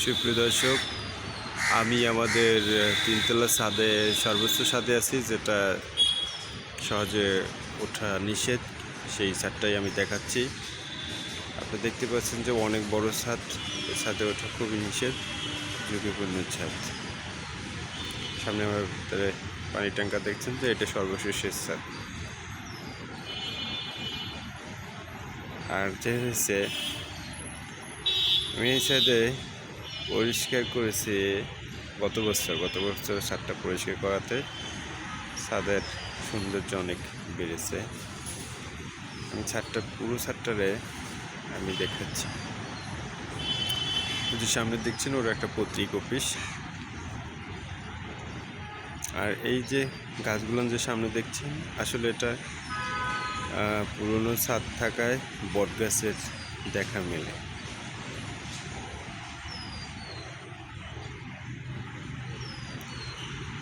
সুপ্রিয় দর্শক, আমি আমাদের তিনতলা ছাদে সর্বোচ্চ ছাদে আছি, যেটা সহজে ওঠা নিষেধ। সেই ছাদটাই আমি দেখাচ্ছি। আপনি দেখতে পাচ্ছেন যে অনেক বড় ছাদ, এই ছাদে ওঠা খুবই নিষেধ, ঝুঁকিপূর্ণ ছাদ। সামনে আমার ভিতরে পানি ট্যাঙ্কার দেখছেন, যে এটা সর্বশেষের ছাদ। আর যে হয়েছে, আমি এই ছাদে পরিষ্কার করেছি গত বছর ছাদটা পরিষ্কার করাতে ছাদের সৌন্দর্য অনেক বেড়েছে। আমি পুরো ছাদটারে আমি দেখাচ্ছি। যে সামনে দেখছেন, ওর একটা পৈতৃক অফিস। আর এই যে গাছগুলো যে সামনে দেখছেন, আসলে এটা পুরনো ছাদ থাকায় বট গাছের দেখা মেলে।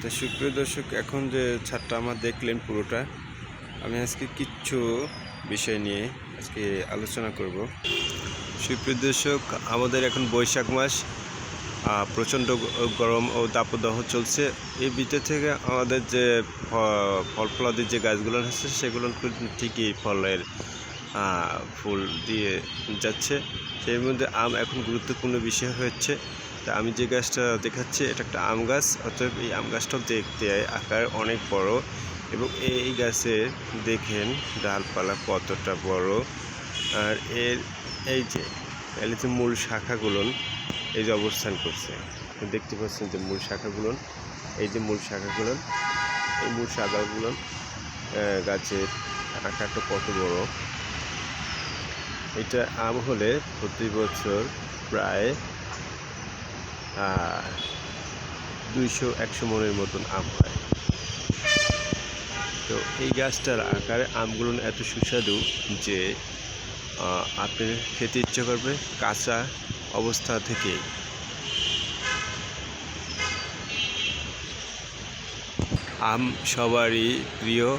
তো সুপ্রিয় দর্শক, এখন যে ছাদটা আমার দেখলেন পুরোটা, আমি আজকে কিছু বিষয় নিয়ে আজকে আলোচনা করব। সুপ্রিয় দর্শক, আমাদের এখন বৈশাখ মাস, প্রচণ্ড গরম ও দাবদাহ চলছে। এই ভিতর থেকে আমাদের যে ফল ফলাদি যে গাছগুলো আছে, সেগুলো ঠিকই ফলের ফুল দিয়ে যাচ্ছে। সেই মধ্যে আম এখন গুরুত্বপূর্ণ বিষয় হচ্ছে। তা আমি যে গাছটা দেখাচ্ছি, এটা একটা আম গাছ। অতএব এই আম গাছটাও দেখতে আকার অনেক বড়, এবং এই গাছের দেখেন ডালপালা কতটা বড়। আর এই যে মূল শাখাগুলো এই যে অবস্থান করছে, আপনি দেখতে পাচ্ছেন যে মূল শাখাগুলো, এই মূল শাখাগুলো গাছের আকারটা কত বড়। এটা আম হলে প্রতি বছর প্রায় 200-100 মনের মতন আম হয়। তো এই গাছটার আকারে আমগুলো এত সুস্বাদু যে আপনি খেতে ইচ্ছে করবে কাঁচা অবস্থা থেকে। আম সবারই প্রিয়,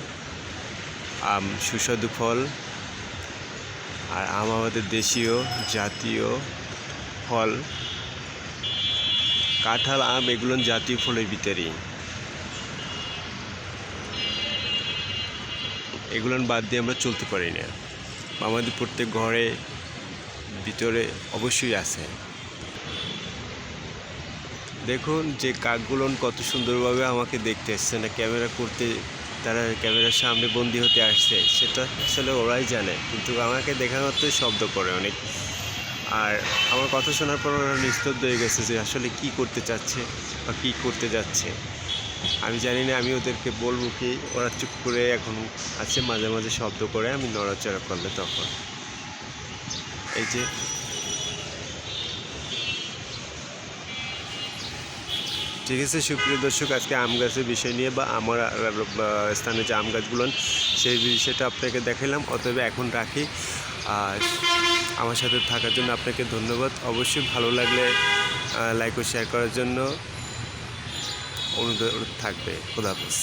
আম সুস্বাদু ফল। আর আম আমাদের দেশীয় জাতীয় ফল। কাঁঠাল, আম এগুলো জাতীয় ফলের ভিতরেই। এগুলো বাদ দিয়ে আমরা চলতে পারি না। আমাদের প্রত্যেক ঘরে ভিতরে অবশ্যই আছে। দেখুন যে কাকগুলো কত সুন্দরভাবে আমাকে দেখতে আসছে না, ক্যামেরা করতে, তারা ক্যামেরার সামনে বন্দি হতে আসছে, সেটা আসলে ওরাই জানে। কিন্তু আমাকে দেখা মাত্র শব্দ করে অনেক। আর আমার কথা শোনার পর ওরা নিস্তব্ধ হয়ে গেছে যে আসলে কি করতে চাচ্ছে বা কী করতে যাচ্ছে আমি জানি না। আমি ওদেরকে বলবো কি, ওরা চুপ করে এখন আছে, মাঝে মাঝে শব্দ করে আমি নড়াচড়া করলে তখন। এই যে ঠিক আছে সুপ্রিয় দর্শক, আজকে আম গাছের বিষয় নিয়ে বা আমার স্থানে যে আম গাছগুলো, সেই বিষয়টা আপনাকে দেখালাম। অতএব এখন রাখি। আর আমার সাথে থাকার জন্য আপনাকে ধন্যবাদ। অবশ্যই ভালো লাগলে লাইক ও শেয়ার করার জন্য অনুরোধ থাকবে। খোদা হাফেজ।